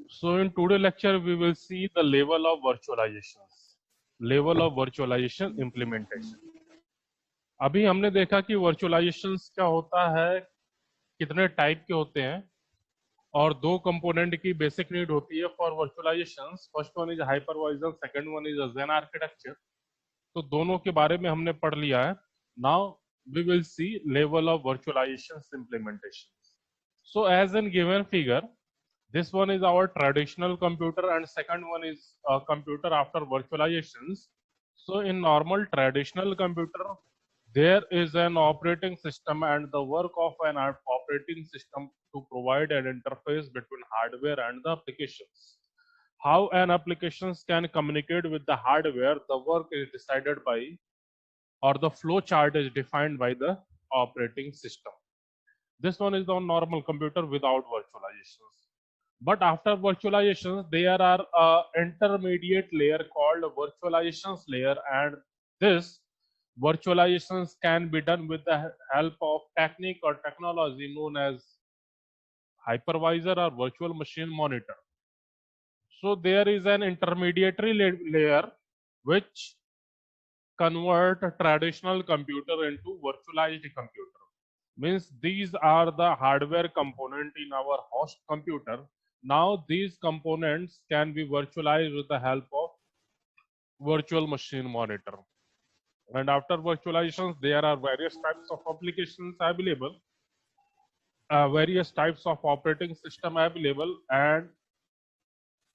So in today's lecture, we will see the level of virtualization implementation. अभी हमने देखा कि virtualizations क्या होता है, कितने टाइप के होते हैं, और दो कंपोनेंट की बेसिक नीड होती है for virtualizations. First one is hypervisor, second one is Zen architecture. तो दोनों के बारे में हमने पढ़ लिया है. Now we will see level of virtualizations implementation. So as in given figure, this one is our traditional computer and second one is a computer after virtualizations. So in normal traditional computer, there is an operating system and the work of an operating system to provide an interface between hardware and the applications. How an applications can communicate with the hardware, the work is decided by, or the flow chart is defined by the operating system. This one is the normal computer without virtualizations. But after virtualizations, there are a intermediate layer called virtualizations layer, and this virtualizations can be done with the help of technique or technology known as hypervisor or virtual machine monitor. So there is an intermediary layer which convert a traditional computer into virtualized computer. Means these are the hardware component in our host computer. Now these components can be virtualized with the help of virtual machine monitor. And after virtualizations, there are various types of applications available, various types of operating system available, and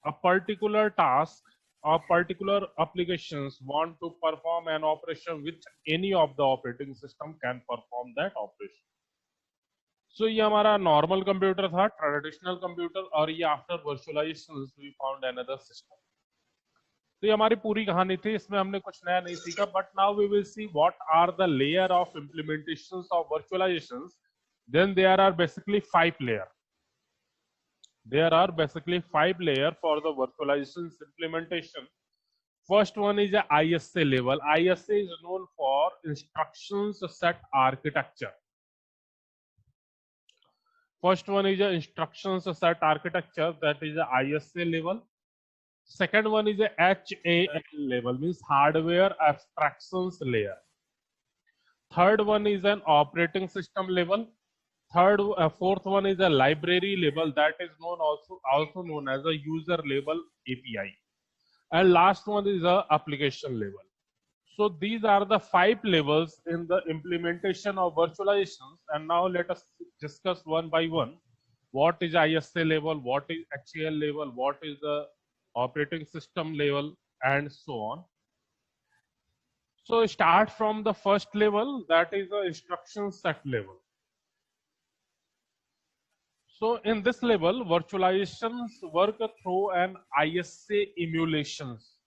a particular task or particular applications want to perform an operation which any of the operating system can perform that operation. So ये हमारा normal computer था, traditional computer, और ये after virtualization we found another system. तो ये हमारी पूरी कहानी थी, इसमें हमने कुछ नया नहीं सीखा. But now we will see what are the layer of implementations of virtualisations. Then there are basically 5 layer. There are basically 5 layers for the virtualization implementation. First one is a ISA level. ISA is known for instructions set architecture. First one is a instructions set architecture, that is a ISA level. Second one is a HAL level, means hardware abstractions layer. Third one is an operating system level. Fourth one is a library level, that is also known as a user level API. And last one is a application level. So these are the 5 levels in the implementation of virtualizations. And now let us discuss one by one. What is ISA level, what is HAL level, what is the operating system level, and so on. So start from the first level, that is the instruction set level. So in this level, virtualizations work through an ISA emulations,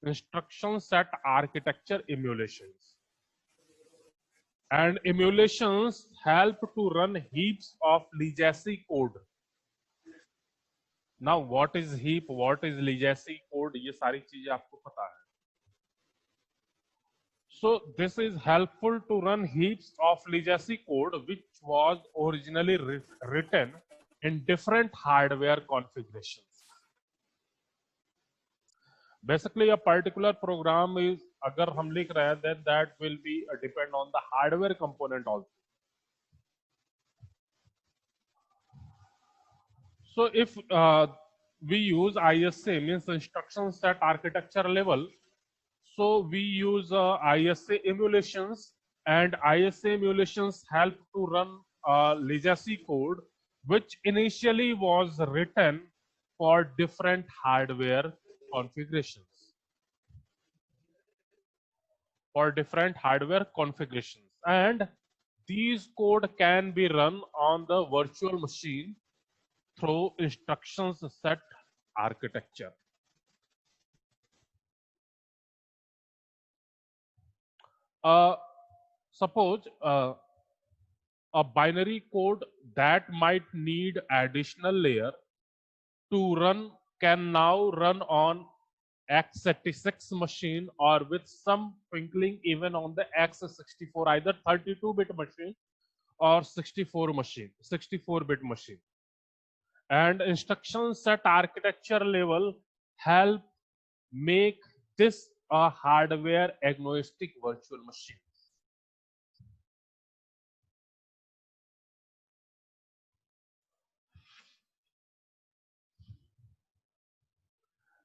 instruction set architecture emulations. And emulations help to run heaps of legacy code. Now what is heap, what is legacy code, ये सारी चीजें आपको पता है. So this is helpful to run heaps of legacy code which was originally written in different hardware configurations. Basically a particular program is, अगर हम लिख रहे हैं, then that will be depend on the hardware component also. So if we use ISA, means instruction set architecture level, so we use ISA emulations, and ISA emulations help to run legacy code which initially was written for different hardware configurations. And these code can be run on the virtual machine through instructions set architecture. Suppose a binary code that might need additional layer to run can now run on x86 machine, or with some twinkling even on the x64, either 32-bit machine or 64-bit machine. and instruction set architecture level help make this a hardware agnostic virtual machine.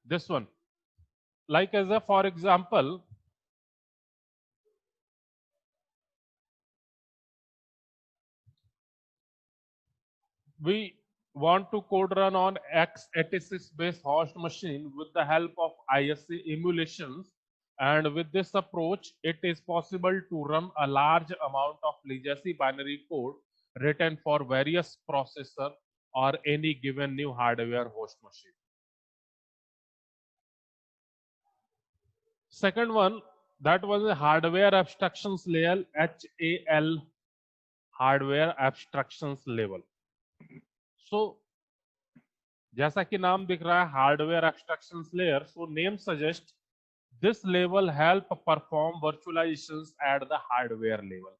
This one, like as a for example, we want to code run on x86 based host machine with the help of ISA emulations, and with this approach it is possible to run a large amount of legacy binary code written for various processor or any given new hardware host machine. Second one, that was a hardware abstractions layer, HAL, hardware abstractions level. So जैसा कि नाम दिख रहा है hardware abstractions layer, so name suggest this level help perform virtualizations at the hardware level.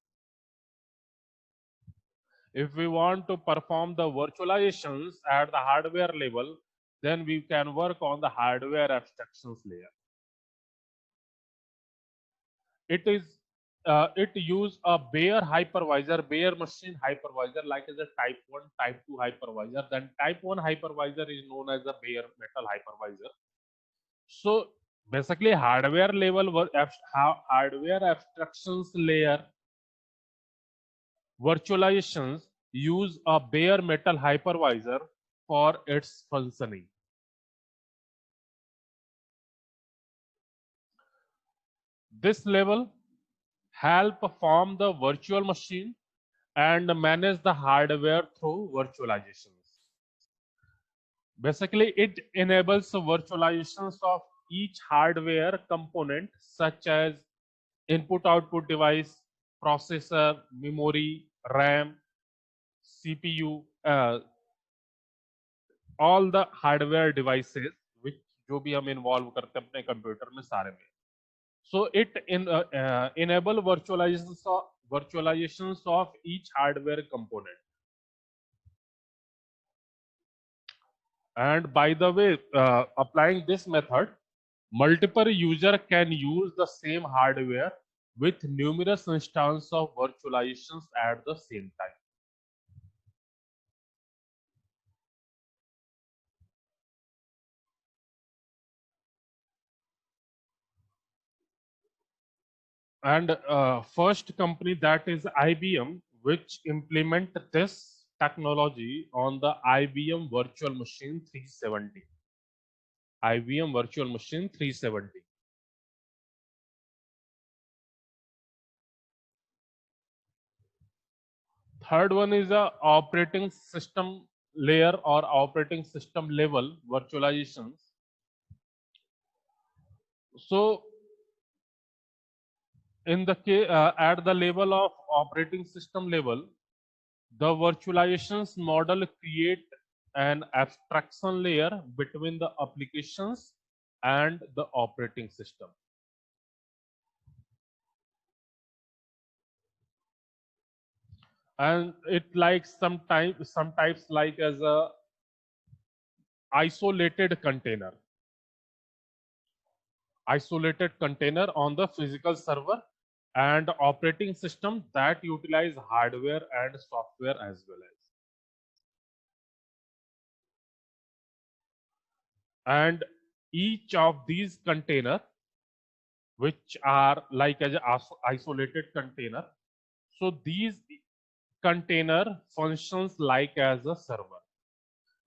If we want to perform the virtualizations at the hardware level, then we can work on the hardware abstractions layer. It use a bare hypervisor, bare machine hypervisor, like as a type 1, type 2 hypervisor. Then type 1 hypervisor is known as a bare metal hypervisor. So basically hardware level hardware abstractions layer virtualizations use a bare metal hypervisor for its functioning. This level help form the virtual machine and manage the hardware through virtualizations. Basically, it enables virtualizations of each hardware component such as input output device, processor, memory, RAM, CPU, all the hardware devices which जो भी हम involve करते हैं अपने computer में सारे में. So it enable virtualizations of each hardware component. And by the way, applying this method, multiple user can use the same hardware with numerous instances of virtualizations at the same time. And first company, that is IBM, which implement this technology on the IBM Virtual Machine 370. IBM Virtual Machine 370. Third one is a operating system layer or operating system level virtualizations. So in the at the level of operating system level, the virtualizations model create an abstraction layer between the applications and the operating system. And it like some types like as a isolated container on the physical server, and operating system that utilize hardware and software as well as. And each of these container which are like as a isolated container, so these container functions like as a server.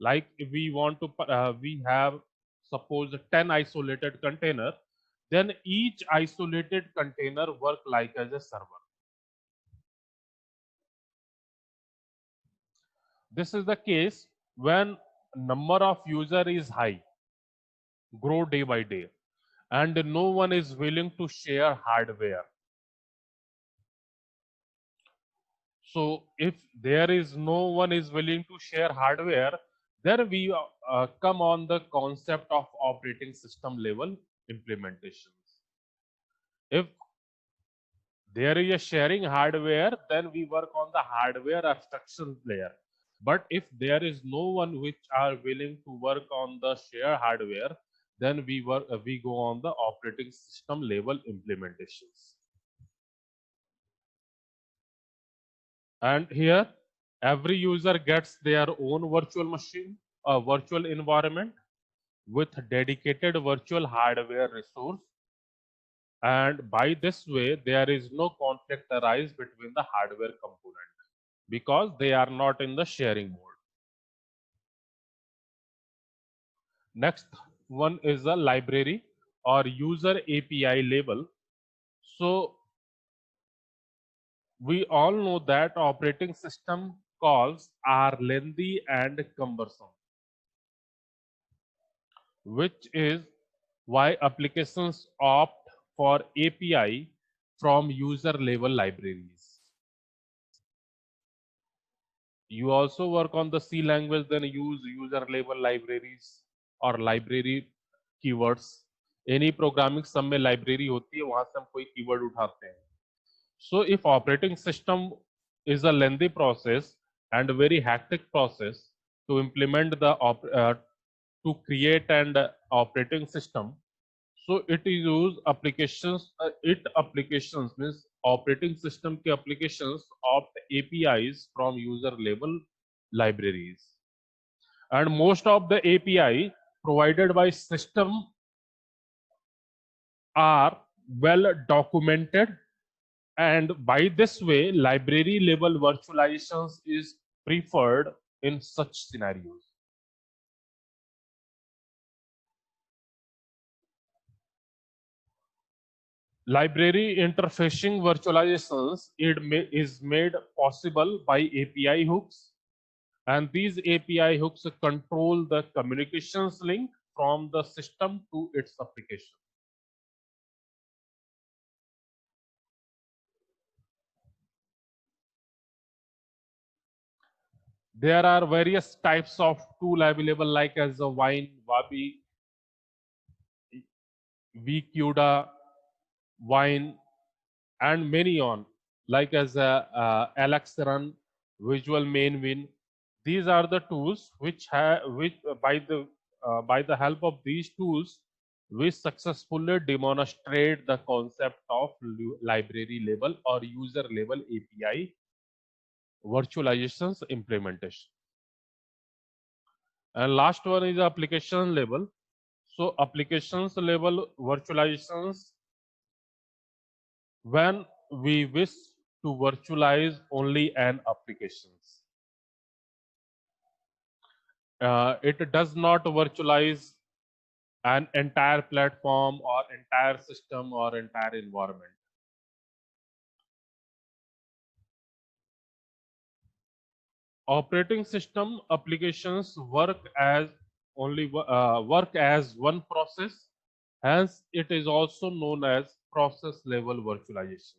Like if we want to we have suppose 10 isolated container, then each isolated container work like as a server. This is the case when number of user is high, grow day by day, and no one is willing to share hardware. So if there is no one is willing to share hardware, then we come on the concept of operating system level implementations. If there is a sharing hardware, then we work on the hardware abstraction layer. But if there is no one which are willing to work on the share hardware, then we go on the operating system level implementations. And here, every user gets their own virtual machine, a virtual environment with dedicated virtual hardware resource. And by this way, there is no conflict arise between the hardware component because they are not in the sharing mode. Next one is a library or user API label. So we all know that operating system calls are lengthy and cumbersome, which is why applications opt for API from user level libraries. You also work on the C language, then use user level libraries or library keywords. Any programming सब में library होती है, वहां से हम कोई keyword उठाते हैं. So if operating system is a lengthy process and a very hectic process to implement the to create an operating system, so it is use applications. Applications means operating system के applications opt APIs from user level libraries, and most of the API provided by system are well documented, and by this way library level virtualizations is preferred in such scenarios. Library interfacing virtualizations is made possible by API hooks, and these API hooks control the communications link from the system to its application. There are various types of tool available like as a Wine, Wabi, vCUDA, Wine, and many on like as a Alex Run, Visual Main Win. These are the tools which by the help of these tools we successfully demonstrate the concept of library level or user level API virtualizations implementation. And last one is application level. So applications level virtualizations, when we wish to virtualize only an applications. It does not virtualize an entire platform or entire system or entire environment. Operating system applications work as one process. Hence, it is also known as process level virtualization.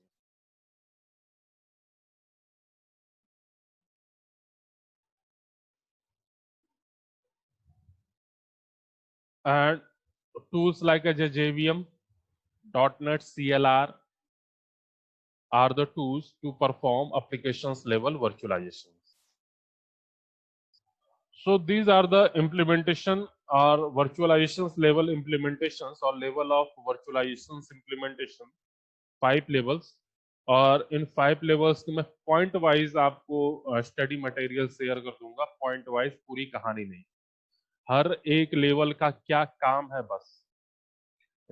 And tools like a JVM, .NET CLR are the tools to perform applications level virtualizations. So these are the implementation or virtualizations level implementations or level of virtualizations implementation, 5 levels. और इन 5 levels मैं point wise आपको study material share कर दूंगा, point wise पूरी कहानी नहीं, हर एक level का क्या काम है, बस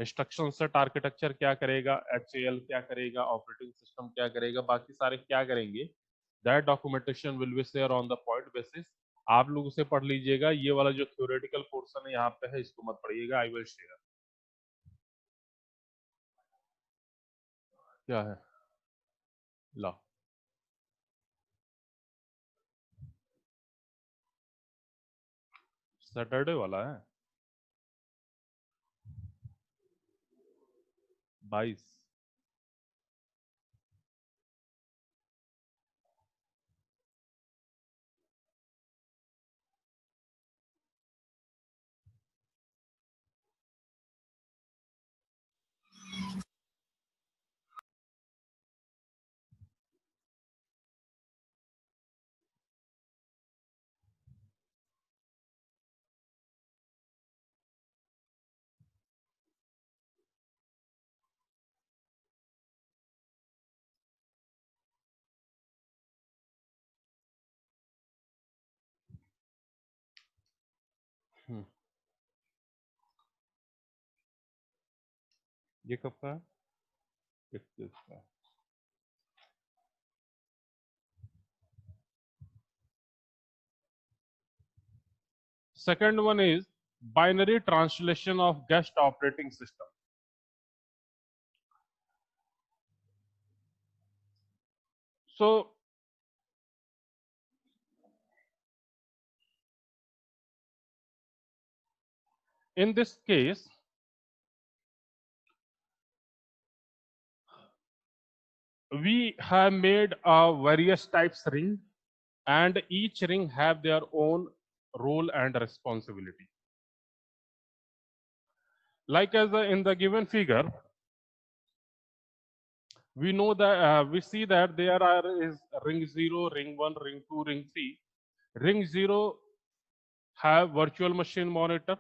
इंस्ट्रक्शन सेट आर्किटेक्चर क्या करेगा, HAL क्या करेगा, ऑपरेटिंग सिस्टम क्या करेगा, बाकी सारे क्या करेंगे, that documentation will be share on the point basis. आप लोग उसे पढ़ लीजिएगा. ये वाला जो थ्योरेटिकल पोर्शन है यहाँ पे है, इसको मत पढ़िएगा. I will share. क्या है ला, सैटरडे वाला है 22. ये कब का है? 21 का। Second one is binary translation of guest operating system. So in this case, we have made a various types ring, and each ring have their own role and responsibility. Like as in the given figure, we know that we see that there is ring 0, ring 1, ring 2, ring 3. Ring 0 have virtual machine monitor.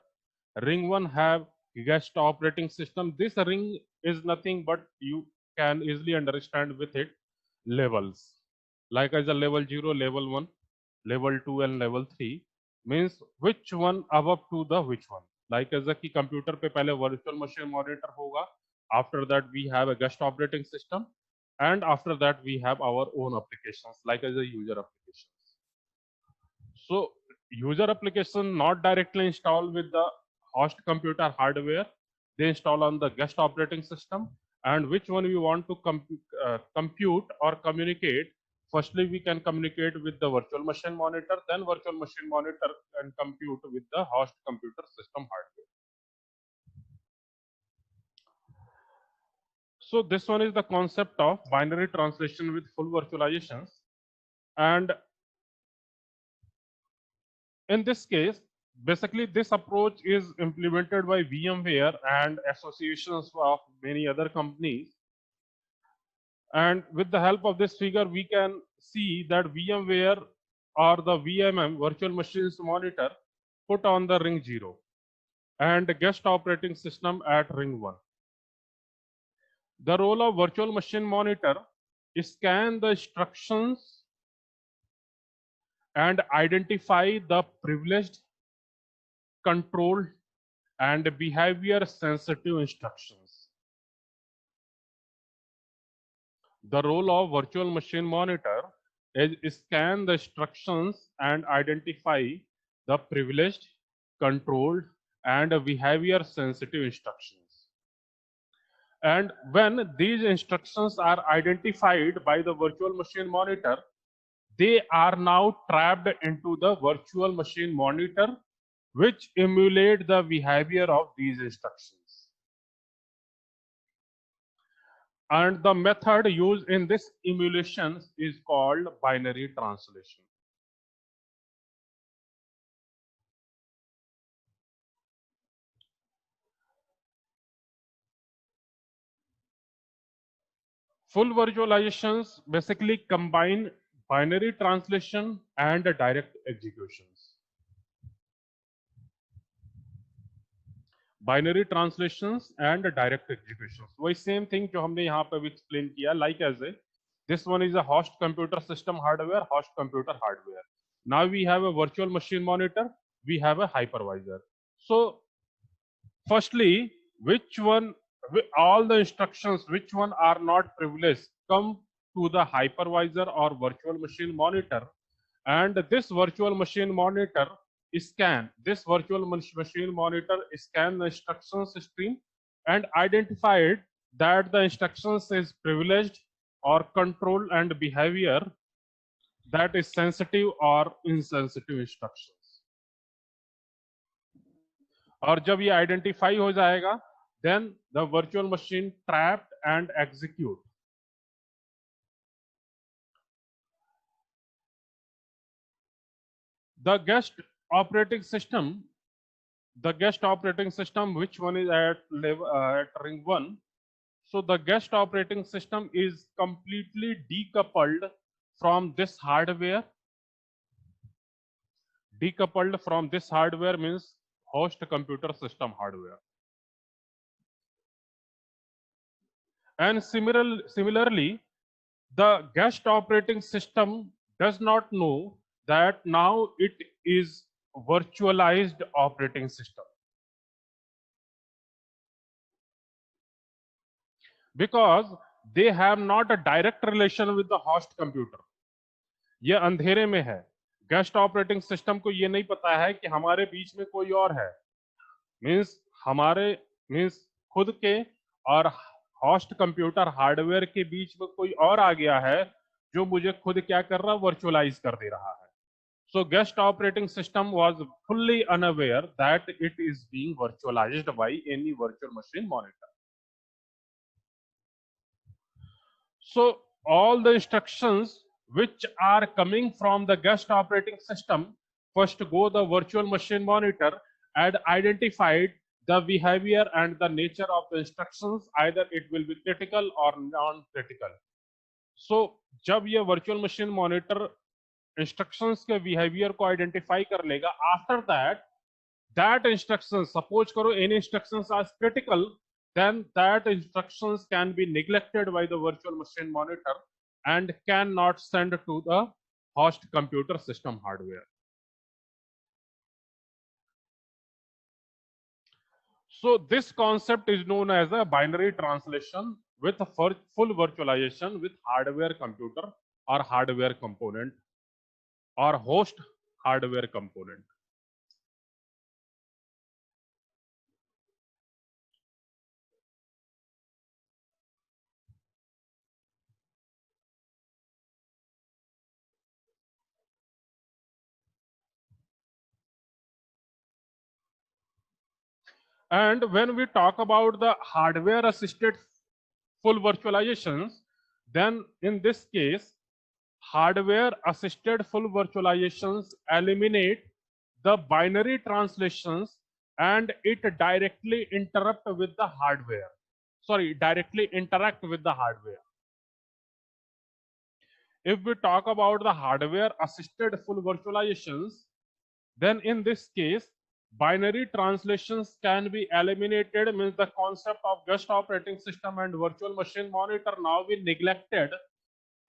Ring 1 have guest operating system. This ring is nothing but you can easily understand with it levels. Like as a level 0, level 1, level 2 and level 3 means which one above to the which one. Like as a की computer पे पहले virtual machine monitor होगा. After that we have a guest operating system, and after that we have our own applications like as a user applications. So user application not directly installed with the host computer hardware, they install on the guest operating system, and which one we want to compute or communicate. Firstly, we can communicate with the virtual machine monitor, then virtual machine monitor can compute with the host computer system hardware. So this one is the concept of binary translation with full virtualizations. And in this case, basically this approach is implemented by VMware and associations of many other companies. And with the help of this figure, we can see that VMware or the VMM, virtual machines monitor, put on the ring 0 and guest operating system at ring 1. The role of virtual machine monitor is scan the instructions and identify the privileged, controlled, and behavior sensitive instructions. The role of virtual machine monitor is scan the instructions and identify the privileged, controlled, and behavior sensitive instructions. And when these instructions are identified by the virtual machine monitor, they are now trapped into the virtual machine monitor, which emulate the behavior of these instructions. And the method used in this emulation is called binary translation. Full virtualizations basically combine binary translation and direct executions. Binary translations and direct executions. वही same thing जो हमने यहाँ पे भी explain किया, like as a this one is a host computer system hardware, host computer hardware. Now we have a virtual machine monitor, we have a hypervisor. So firstly, which one, all the instructions which one are not privileged come to the hypervisor or virtual machine monitor, and this virtual machine monitor scan this virtual machine monitor scan the instructions stream and identified that the instructions is privileged or control and behavior that is sensitive or insensitive instructions. और जब ये identify हो जाएगा, then the virtual machine trapped and execute. The guest operating system, which one is at ring 1. So the guest operating system is completely decoupled from this hardware. Decoupled from this hardware means host computer system hardware. And similarly, the guest operating system does not know that now it is virtualized operating system, because they have not a direct relation with the host computer. ये अंधेरे में है. Guest operating system को ये नहीं पता है कि हमारे बीच में कोई और है. मींस हमारे मींस खुद के और होस्ट कंप्यूटर हार्डवेयर के बीच में कोई और आ गया है जो मुझे खुद क्या कर रहा है, वर्चुअलाइज कर दे रहा है. So guest operating system was fully unaware that it is being virtualized by any virtual machine monitor. So all the instructions which are coming from the guest operating system first go the virtual machine monitor and identified the behavior and the nature of the instructions, either it will be critical or non-critical. So जब ये virtual machine monitor instructions के behaviour को identify कर लेगा, after that instruction, suppose करो any instructions are critical, then that instructions can be neglected by the virtual machine monitor and cannot send to the host computer system hardware. So this concept is known as a binary translation with a full virtualization with hardware computer or hardware component or host hardware component. And when we talk about the hardware assisted full virtualizations, then in this case, hardware assisted full virtualizations eliminate the binary translations and it directly interact with the hardware. Sorry, directly interact with the hardware. If we talk about the hardware assisted full virtualizations, then in this case, binary translations can be eliminated, means the concept of guest operating system and virtual machine monitor now be neglected,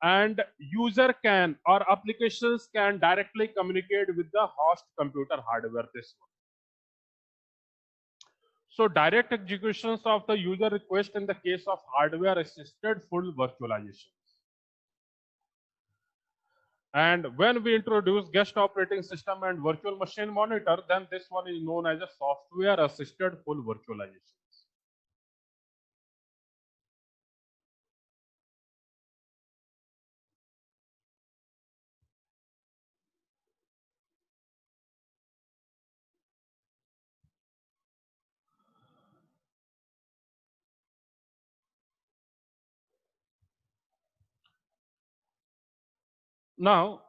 and user can or applications can directly communicate with the host computer hardware. This one. So direct executions of the user request in the case of hardware assisted full virtualization. And when we introduce guest operating system and virtual machine monitor, then this one is known as a software assisted full virtualization. Now,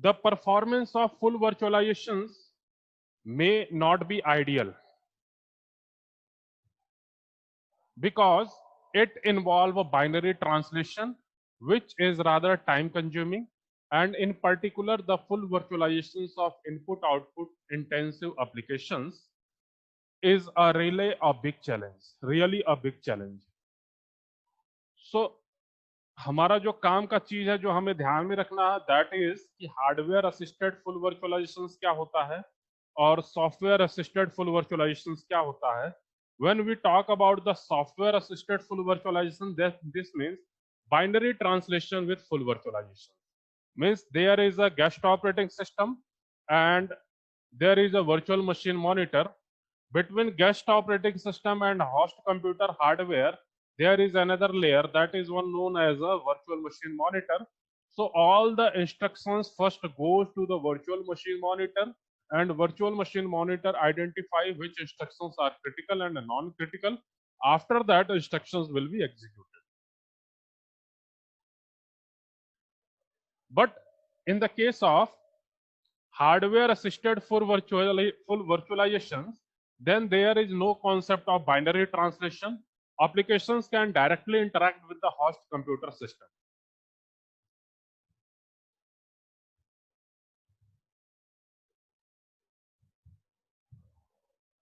the performance of full virtualizations may not be ideal because it involves a binary translation, which is rather time consuming, and in particular the full virtualizations of input output intensive applications is really a big challenge. So हमारा जो काम का चीज है जो हमें ध्यान में रखना है, दैट इज कि हार्डवेयर असिस्टेड फुल वर्चुअलाइजेशन क्या होता है और सॉफ्टवेयर असिस्टेड फुल वर्चुअलाइजेशन क्या होता है. When we talk about the software assisted full virtualization, this means binary translation with full virtualization. Means there is a guest operating system and there is a virtual machine monitor. Between guest operating system and host computer hardware, there is another layer that is one known as a virtual machine monitor. So all the instructions first goes to the virtual machine monitor, and virtual machine monitor identify which instructions are critical and non-critical. After that, instructions will be executed. But in the case of hardware assisted full virtualizations, then there is no concept of binary translation. Applications can directly interact with the host computer system.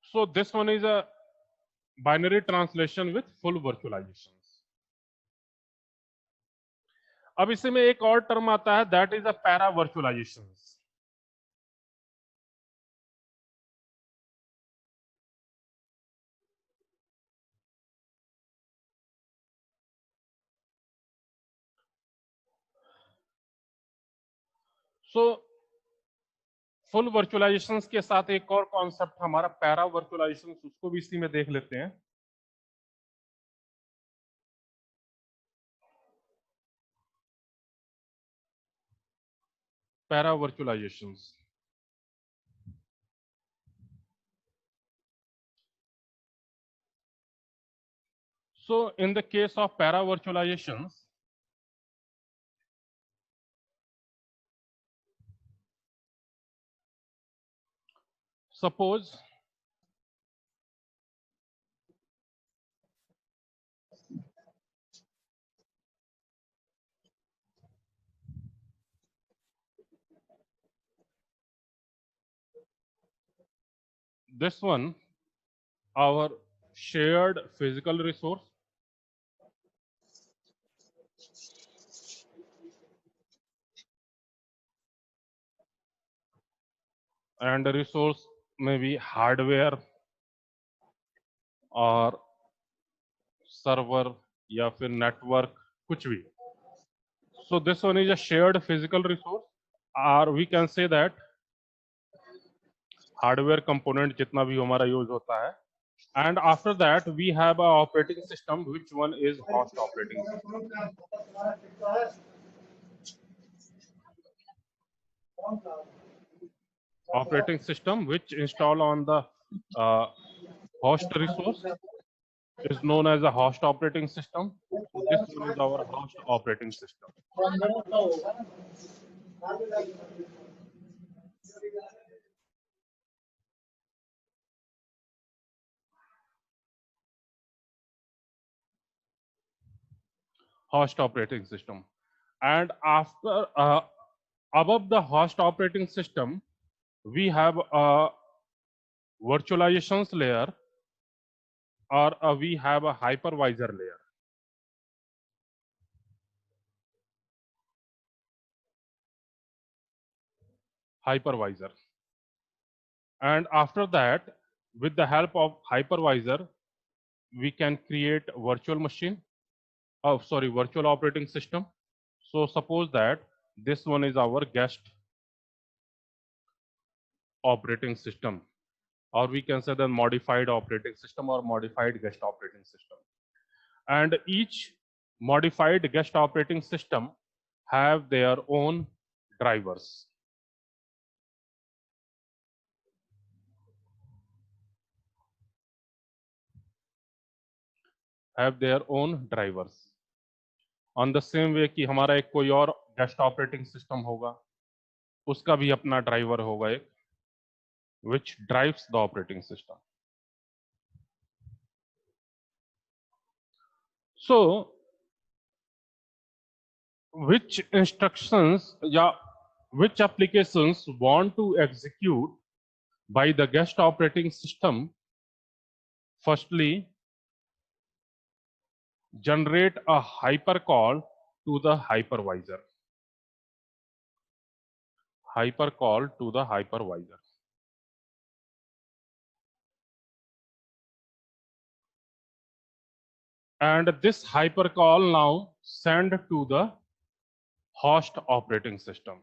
So this one is a binary translation with full virtualizations. अब इसमें एक और term आता है, that is a para virtualization. So full virtualization के साथ एक और कॉन्सेप्ट हमारा पैरा वर्चुअलाइजेशन, उसको भी इसी में देख लेते हैं। Para virtualization. So in the case of para virtualizations, suppose this one, our shared physical resource, and the resource may be hardware और सर्वर या फिर नेटवर्क, कुछ भी। So this one is a shared physical resource, or we can say that hardware component जितना भी हमारा use होता है। And after that we have a operating system, which one is host operating system. Operating system which install on the host resource is known as a host operating system. So this one is our host operating system. Host operating system. And after above the host operating system, we have a virtualizations layer, or we have a hypervisor layer. Hypervisor. And after that, with the help of hypervisor, we can create virtual machine. Oh, sorry, virtual operating system. So suppose that this one is our guest operating system, or we can say the modified operating system or modified guest operating system. And each modified guest operating system have their own drivers. Have their own drivers. On the same way कि हमारा एक कोई और guest operating system होगा, उसका भी अपना driver होगा एक, which drives the operating system. So which instructions, yeah, which applications want to execute by the guest operating system? Firstly, generate a hypercall to the hypervisor. Hypercall to the hypervisor. And this hypercall now send to the host operating system.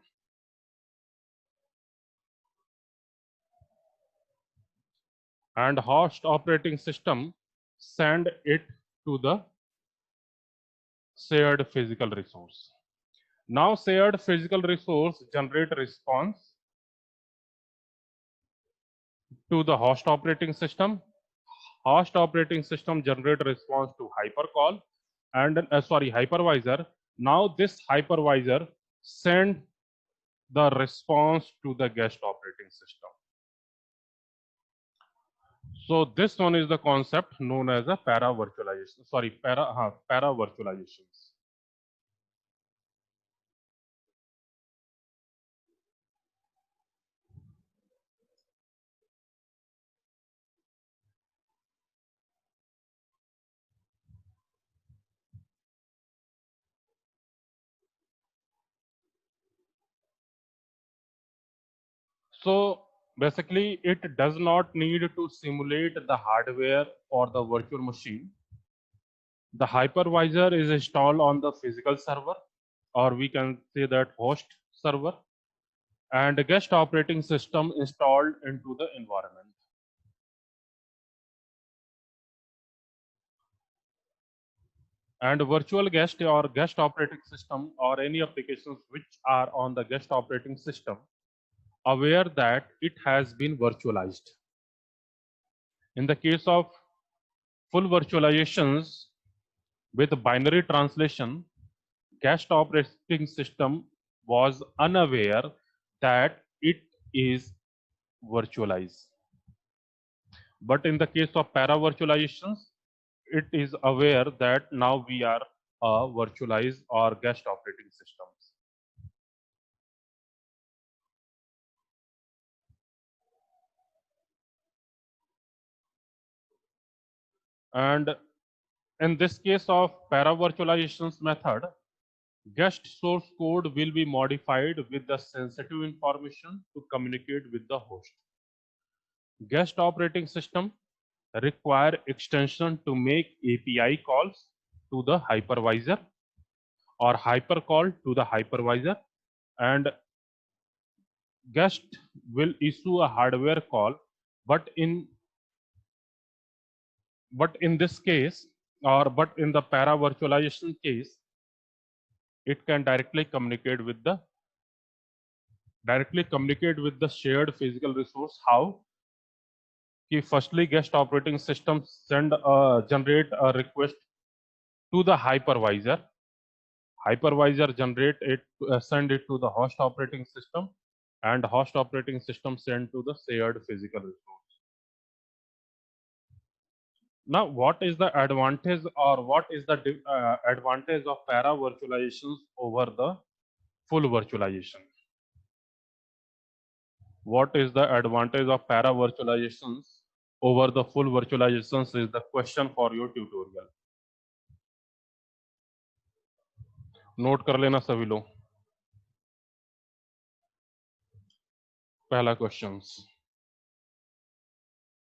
And host operating system send it to the shared physical resource. Now shared physical resource generate response to the host operating system. Host operating system generate response to hypercall and hypervisor. Now this hypervisor send the response to the guest operating system. So this one is the concept known as a para virtualization. Para virtualizations. So basically, it does not need to simulate the hardware or the virtual machine. The hypervisor is installed on the physical server, or we can say that host server. and guest operating system installed into the environment. And virtual guest or guest operating system or any applications which are on the guest operating system aware that it has been virtualized. In the case of full virtualizations with binary translation, guest operating system was unaware that it is virtualized. But in the case of para virtualizations, it is aware that now we are virtualized or guest operating systems. And in this case of para virtualizations method, guest source code will be modified with the sensitive information to communicate with the host. Guest operating system require extension to make API calls to the hypervisor or hypercall to the hypervisor, and guest will issue a hardware call, but in this case, or but in the para virtualization case, it can directly communicate with the shared physical resource. How? कि firstly guest operating system generate a request to the hypervisor generate it send it to the host operating system, and host operating system send to the shared physical resource. Now what is the advantage or what is the advantage of para virtualizations over the full virtualization? What is the advantage of para virtualizations over the full virtualizations is the question for your tutorial. Note कर लेना सभी लोग. पहला question,